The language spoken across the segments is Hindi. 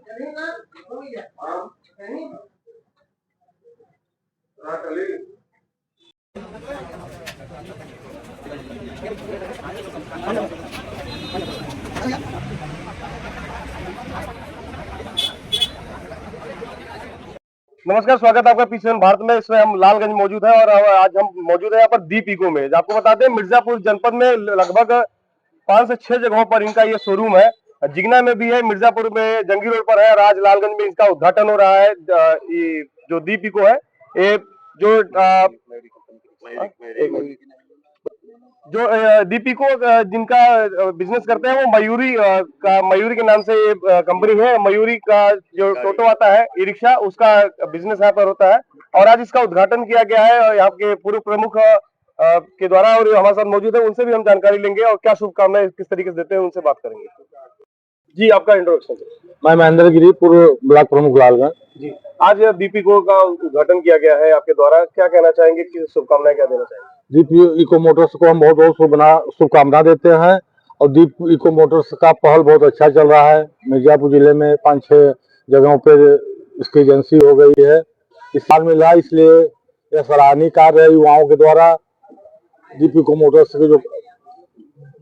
नमस्कार, स्वागत है आपका पीछे भारत में। इसमें हम लालगंज मौजूद है और आज हम मौजूद है यहाँ पर दीप इको में। आपको बताते हैं मिर्जापुर जनपद में लगभग 5 से 6 जगहों पर इनका ये शोरूम है। जिगना में भी है, मिर्जापुर में जंगी रोड पर है और आज लालगंज में इसका उद्घाटन हो रहा है। ये जो दीप इको है, ये जो दीपिको जिनका बिजनेस करते हैं वो मयूरी के नाम से ये कंपनी है। मयूरी का जो टोटो आता है, ई रिक्शा, उसका बिजनेस यहाँ पर होता है और आज इसका उद्घाटन किया गया है यहाँ के पूर्व प्रमुख के द्वारा। और हमारे साथ मौजूद है, उनसे भी हम जानकारी लेंगे और क्या शुभकामनाएं किस तरीके से देते हैं उनसे बात करेंगे। जी, आपका इंट्रोडक्शन। मैं महेंद्र गिरी, पूर्व ब्लॉक प्रमुख लालगंज। जी, आज दीपिको का उद्घाटन किया गया है आपके द्वारा, क्या कहना चाहेंगे, कि शुभकामनाएं क्या देना चाहेंगे? दीप इको मोटर्स को हम बहुत बहुत शुभकामना देते हैं और दीप इको मोटर्स का पहल बहुत अच्छा चल रहा है। मिर्जापुर जिले में 5-6 जगहों पर इसकी एजेंसी हो गई है। इस साल मिला, इसलिए यह सराहनीय कार्य है युवाओं के द्वारा। दीप इको मोटर्स के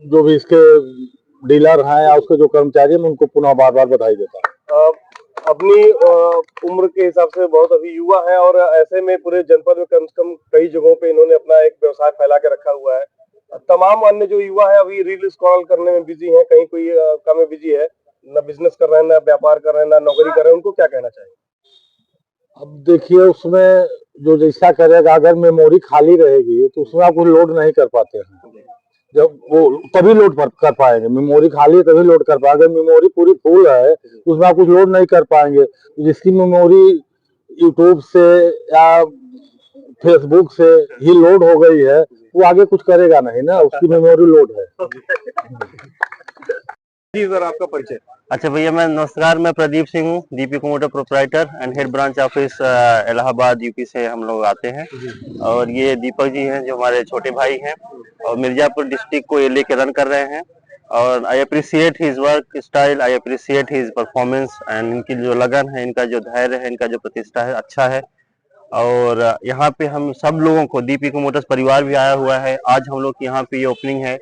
जो भी इसके डीलर हैं या उसके जो कर्मचारी हैं, मैं उनको पुनः बार बार बधाई देता हूँ। अपनी उम्र के हिसाब से बहुत अभी युवा है और ऐसे में पूरे जनपद में कम से कम कई जगहों पे इन्होंने अपना एक व्यवसाय फैला के रखा हुआ है। तमाम अन्य जो युवा है अभी रील स्क्रॉल करने में बिजी हैं, कहीं कोई काम में बिजी है, ना बिजनेस कर रहे हैं, ना व्यापार कर रहे हैं, ना नौकरी कर रहे हैं, उनको क्या कहना चाहिए? अब देखिए, उसमें जो जैसा करेगा, अगर मेमोरी खाली रहेगी तो उसमें आप कुछ लोड नहीं कर पाते हैं। जब वो तभी लोड कर पाएंगे, मेमोरी खाली है तभी लोड कर पाएंगे। मेमोरी पूरी फुल है उसमें आप कुछ लोड नहीं कर पाएंगे। जिसकी मेमोरी यूट्यूब से या फेसबुक से ही लोड हो गई है वो आगे कुछ करेगा नहीं ना, उसकी मेमोरी लोड है। जी सर, आपका परिचय। अच्छा भैया, नमस्कार, मैं प्रदीप सिंह हूँ, Deep eco motor proprietor and head branch office Allahabad UP से हम लोग आते हैं। और ये दीपक जी हैं जो हमारे छोटे भाई हैं और मिर्जापुर डिस्ट्रिक्ट को ये लेके रन कर रहे हैं। और I appreciate his work style, I appreciate his performance and इनकी जो लगन है, इनका जो धैर्य है, इनका जो प्रतिष्ठा है, अच्छा है। और यहाँ पे हम सब लोगों को, दीप इको मोटर्स परिवार भी आया हुआ है। आज हम लोग की यहाँ पे ये ओपनिंग है।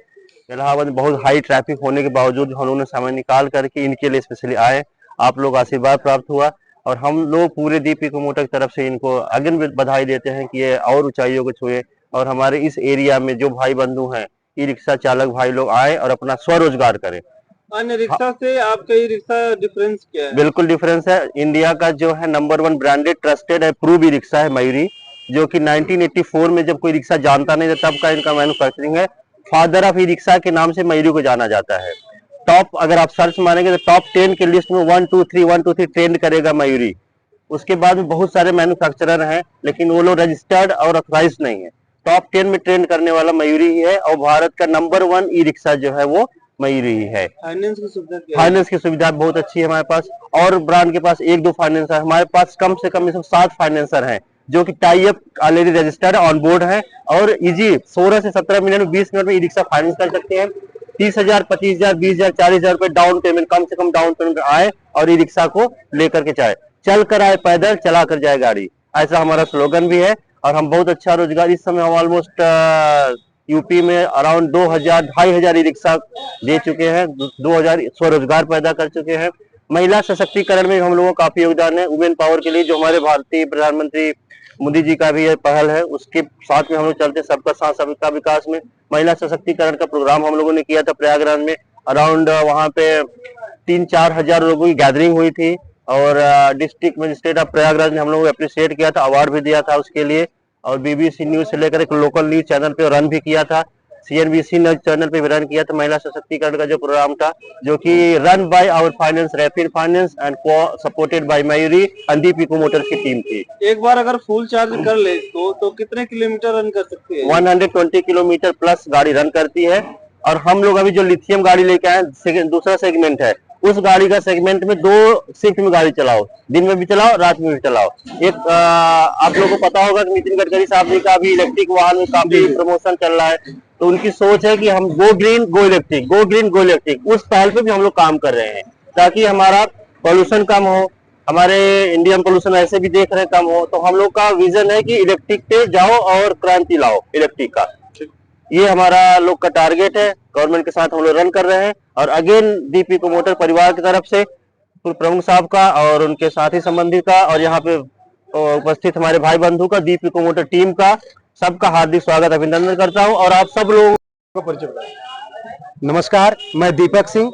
इलाहाबाद में बहुत हाई ट्रैफिक होने के बावजूद हम लोगों ने समय निकाल करके इनके लिए स्पेशली आए। आप लोग आशीर्वाद प्राप्त हुआ और हम लोग पूरे दीप इको मोटर की तरफ से इनको अगेन बधाई देते हैं कि ये और ऊंचाइयों को छुए और हमारे इस एरिया में जो भाई बंधु हैं, ई रिक्शा चालक भाई लोग आए और अपना स्वरोजगार करें। अन्य रिक्शा से आपका ई रिक्शा डिफरेंस क्या है? बिल्कुल डिफरेंस है। इंडिया का जो है नंबर 1 ब्रांडेड ट्रस्टेड है प्रूव ई रिक्शा है मयूरी, जो कि 1984 में जब कोई रिक्शा जानता नहीं था तब का इनका मैन्युफैक्चरिंग है। फादर ऑफ ई रिक्शा के नाम से मयूरी को जाना जाता है। टॉप, अगर आप सर्च मारेंगे तो टॉप 10 के लिस्ट में 1 2 3 ट्रेंड करेगा मयूरी। उसके बाद में बहुत सारे मैन्युफैक्चरर हैं लेकिन वो लोग रजिस्टर्ड और ऑथराइज्ड नहीं है। टॉप 10 में ट्रेंड करने वाला मयूरी ही है और भारत का नंबर 1 ई रिक्शा जो है वो मयूरी ही है। फाइनेंस की सुविधा बहुत अच्छी है हमारे पास और ब्रांड के पास 1-2 फाइनेंसर, हमारे पास कम से कम 7 फाइनेंसर हैं जो कि tie up already registered on board है और इजी 16 से 17 मिनट 20 मिनट में ई रिक्शा फाइनेंस कर सकते हैं। 30,000, 25,000, 20,000, 40,000 रुपए डाउन पेमेंट, कम से कम डाउन पेमेंट आए और ई रिक्शा को लेकर के जाए। चल कर आए पैदल, चला कर जाए गाड़ी, ऐसा हमारा स्लोगन भी है। और हम बहुत अच्छा रोजगार, इस समय हम ऑलमोस्ट यूपी में अराउंड 2,000, 2,500 ई रिक्शा दे चुके हैं, 2,000 स्वरोजगार पैदा कर चुके हैं। महिला सशक्तिकरण में हम लोगों का काफी योगदान है। वुमेन पावर के लिए जो हमारे भारतीय प्रधानमंत्री मोदी जी का भी ये पहल है, उसके साथ में हम लोग चलते, सबका साथ सबका विकास में महिला सशक्तिकरण का प्रोग्राम हम लोगों ने किया था प्रयागराज में। अराउंड वहां पे 3-4 हजार लोगों की गैदरिंग हुई थी और डिस्ट्रिक्ट मजिस्ट्रेट ऑफ प्रयागराज ने हम लोगों को अप्रिशिएट किया था, अवार्ड भी दिया था उसके लिए। और बीबीसी न्यूज से लेकर एक लोकल न्यूज चैनल पे रन भी किया था, सीएनबीसी न्यूज चैनल पे भी रन किया था महिला सशक्तिकरण का जो प्रोग्राम था, जो कि run by our finance, Rapid Finance and supported by Mayuri and Deep Eco Motors की टीम थी। एक बार अगर फुल चार्ज कर ले तो कितने किलोमीटर रन कर सकती है? 120 किलोमीटर प्लस गाड़ी रन करती है। और हम लोग अभी जो लिथियम गाड़ी लेके आए, दूसरा सेगमेंट है, उस गाड़ी का सेगमेंट में 2 शिफ्ट में गाड़ी चलाओ, दिन में भी चलाओ, रात में भी चलाओ। एक आप लोगों को पता होगा कि नितिन गडकरी साहब जी का अभी इलेक्ट्रिक वाहन में काफी प्रमोशन चल रहा है, तो उनकी सोच है कि हम go green go electric, go green go electric, उस पहल पे भी हम लोग काम कर रहे हैं ताकि हमारा पोल्यूशन कम हो, हमारे इंडियन पोल्यूशन वैसे भी देख रहे हैं कम हो, तो हम लोग का विजन है कि इलेक्ट्रिक पे जाओ और क्रांति लाओ इलेक्ट्रिक का। ये हमारा लोग का टारगेट है, गवर्नमेंट के साथ हम लोग रन कर रहे हैं। और अगेन दीप इको मोटर परिवार की तरफ से प्रमुख साहब का और उनके साथी संबंधी का और यहाँ पे उपस्थित हमारे भाई बंधु का, दीप इको मोटर टीम का, सबका हार्दिक स्वागत अभिनंदन करता हूँ। और आप सब लोगों का परिचय बताएं। नमस्कार, मैं दीपक सिंह।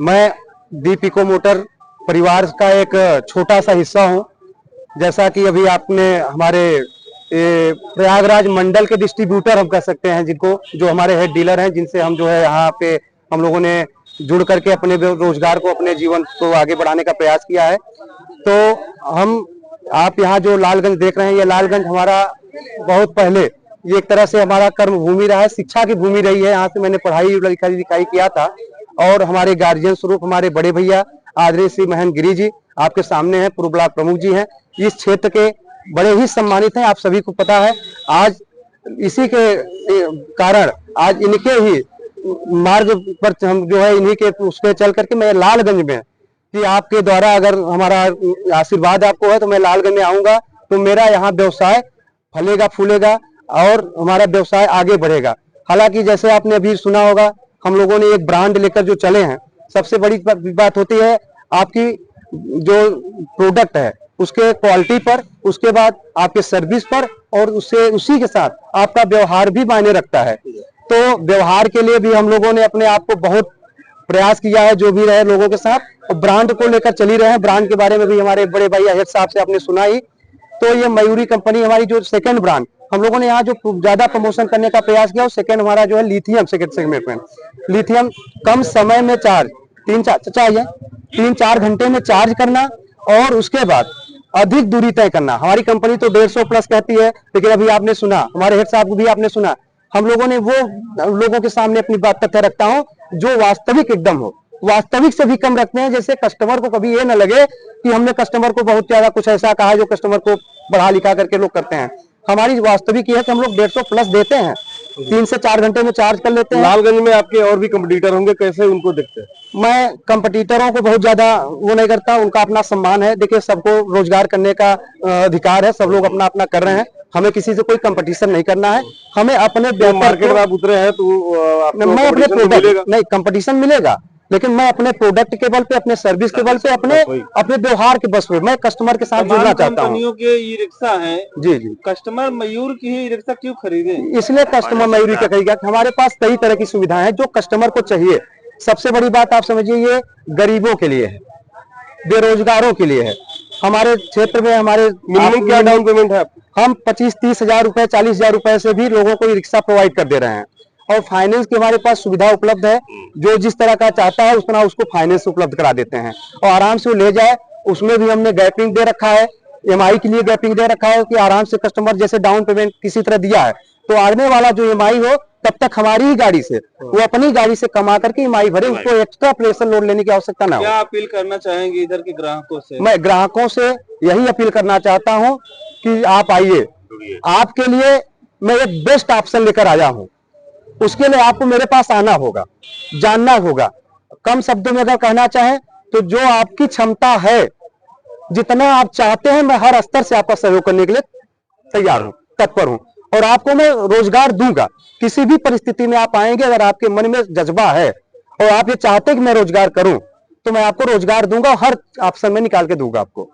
मैं दीप इको मोटर परिवार का एक छोटा सा हिस्सा हूं। जैसा कि अभी आपने हमारे प्रयागराज मंडल के डिस्ट्रीब्यूटर हम कह सकते हैं जिनको, जो हमारे हेड डीलर हैं, जिनसे हम जो है यहाँ पे हम लोगों ने जुड़ करके अपने रोजगार को, अपने जीवन को आगे बढ़ाने का प्रयास किया है। तो हम, आप यहाँ जो लालगंज देख रहे हैं, ये लालगंज हमारा बहुत पहले ये एक तरह से हमारा कर्म भूमि रहा है, शिक्षा की भूमि रही है। यहाँ से मैंने पढ़ाई लिखाई किया था। और हमारे गार्जियन स्वरूप हमारे बड़े भैया आदरणीय श्री महेंद्र गिरी जी आपके सामने हैं, पूर्व ब्लॉक प्रमुख जी हैं, इस क्षेत्र के बड़े ही सम्मानित हैं, आप सभी को पता है। आज इसी के कारण आज इनके ही मार्ग पर हम जो है, इन्हीं के उसके चल करके मैं लालगंज में, कि आपके द्वारा अगर हमारा आशीर्वाद आपको है तो मैं लालगंज में आऊंगा तो मेरा यहाँ व्यवसाय फलेगा फूलेगा और हमारा व्यवसाय आगे बढ़ेगा। हालांकि जैसे आपने अभी सुना होगा, हम लोगों ने एक ब्रांड लेकर जो चले हैं, सबसे बड़ी बात होती है आपकी जो प्रोडक्ट है उसके क्वालिटी पर, उसके बाद आपके सर्विस पर, और उससे उसी के साथ आपका व्यवहार भी मायने रखता है। तो व्यवहार के लिए भी हम लोगों ने अपने आप को बहुत प्रयास किया है, जो भी रहे लोगों के साथ, और ब्रांड को लेकर चली रहे हैं। ब्रांड के बारे में भी हमारे बड़े भाई अजय साहब से आपने सुना ही। तो ये मयूरी कंपनी हमारी जो सेकंड ब्रांड हम लोगों ने यहाँ जो ज्यादा प्रमोशन करने का प्रयास किया, वो सेकंड हमारा जो है लिथियम सेकंड सेगमेंट में। लिथियम कम समय में चार्ज, 3-4 घंटे में चार्ज करना, और उसके बाद अधिक दूरी तय करना। हमारी कंपनी तो 150 प्लस कहती है, लेकिन अभी आपने सुना, हमारे हेड साहब को भी आपने सुना, हम लोगों ने वो लोगों के सामने अपनी बात तथ्य रखता हूँ जो वास्तविक एकदम हो, वास्तविक से भी कम रखते हैं, जैसे कस्टमर को कभी ये ना लगे कि हमने कस्टमर को बहुत ज्यादा कुछ ऐसा कहा जो कस्टमर को पढ़ा लिखा करके लोग करते हैं। हमारी वास्तविक ये है कि हम लोग 150 प्लस देते हैं, 3 से 4 घंटे में चार्ज कर लेते हैं। लालगंज में आपके और भी कंपटीटर होंगे, कैसे उनको देखते हैं? मैं कंपटीटरों को बहुत ज्यादा वो नहीं करता, उनका अपना सम्मान है। देखिए, सबको रोजगार करने का अधिकार है, सब लोग अपना अपना कर रहे हैं, हमें किसी से कोई कंपटीशन नहीं करना है। हमें अपने मार्केट में आप उतरे हैं तो मैं अपने प्रोडक्ट नहीं, कंपटीशन मिलेगा, लेकिन मैं अपने प्रोडक्ट के बल पे, अपने सर्विस के बल पे, अपने व्यवहार के बस पे मैं कस्टमर के साथ जुड़ना चाहता हूँ। कंपनियों के ई रिक्शा है जी जी, कस्टमर मयूर की ही रिक्शा क्यों खरीदे? इसलिए कस्टमर मयूरी का कहेगा कि हमारे पास कई तरह की सुविधाएं हैं जो कस्टमर को चाहिए। सबसे बड़ी बात आप समझिए, ये गरीबों के लिए है, बेरोजगारों के लिए है। हमारे क्षेत्र में हमारे मिनिमम क्या डाउन पेमेंट है? हम 25-30 हजार रुपए, 40 हजार रुपए से भी लोगों को रिक्शा प्रोवाइड कर दे रहे हैं। और फाइनेंस की हमारे पास सुविधा उपलब्ध है, जो जिस तरह का चाहता है उस तरह उसको फाइनेंस उपलब्ध करा देते हैं और आराम से वो ले जाए। उसमें भी हमने गैपिंग दे रखा है, EMI के लिए गैपिंग दे रखा है कि आराम से कस्टमर जैसे डाउन पेमेंट किसी तरह दिया है तो आने वाला जो EMI हो तब तक हमारी ही गाड़ी से, वो अपनी गाड़ी से कमा करके EMI भरे, उसको एक्स्ट्रा प्रेशर लोड लेने की आवश्यकता ना हो। क्या अपील करना चाहेंगे इधर के ग्राहकों से? मैं ग्राहकों से यही अपील करना चाहता हूं कि आप आइए, आपके लिए मैं एक बेस्ट ऑप्शन लेकर आया हूं। उसके लिए आपको मेरे पास आना होगा, जानना होगा। कम शब्दों में अगर कहना चाहें तो जो आपकी क्षमता है, जितना आप चाहते हैं, मैं हर स्तर से आपका सहयोग करने के लिए तैयार हूं, तत्पर हूं, और आपको मैं रोजगार दूंगा। किसी भी परिस्थिति में आप आएंगे, अगर आपके मन में जज्बा है और आप ये चाहते हैं कि मैं रोजगार करूं, तो मैं आपको रोजगार दूंगा, हर ऑप्शन में निकाल के दूंगा आपको।